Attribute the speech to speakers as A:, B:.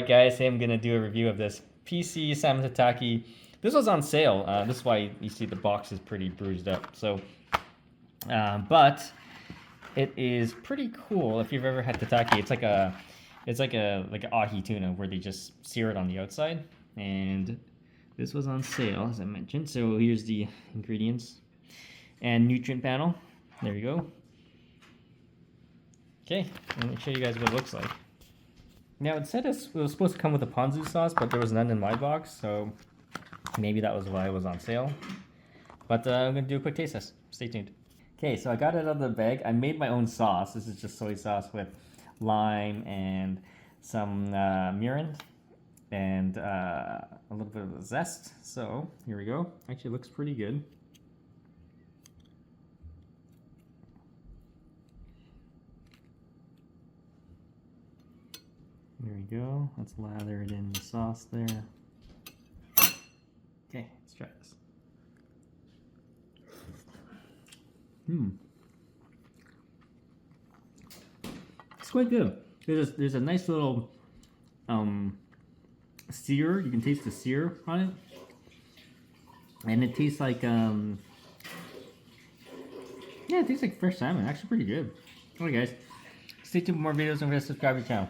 A: Alright guys, today I'm going to do a review of this PC Salmon Tataki. This was on sale. This is why you see the box is pretty bruised up. So, but it is pretty cool if you've ever had Tataki. It's like an ahi tuna where they just sear it on the outside. And this was on sale, as I mentioned. So here's the ingredients and nutrient panel. There you go. Okay, let me show you guys what it looks like. Now it said it was supposed to come with a ponzu sauce, but there was none in my box, so maybe that was why it was on sale. But I'm going to do a quick taste test. Stay tuned. Okay, so I got it out of the bag. I made my own sauce. This is just soy sauce with lime and some mirin and a little bit of zest. So here we go. Actually, it looks pretty good. There we go. Let's lather it in the sauce there. Okay, let's try this. It's quite good. There's a nice little sear. You can taste the sear on it, and it tastes like yeah, it tastes like fresh salmon. Actually, pretty good. Alright, guys, stay tuned for more videos and subscribe to the channel.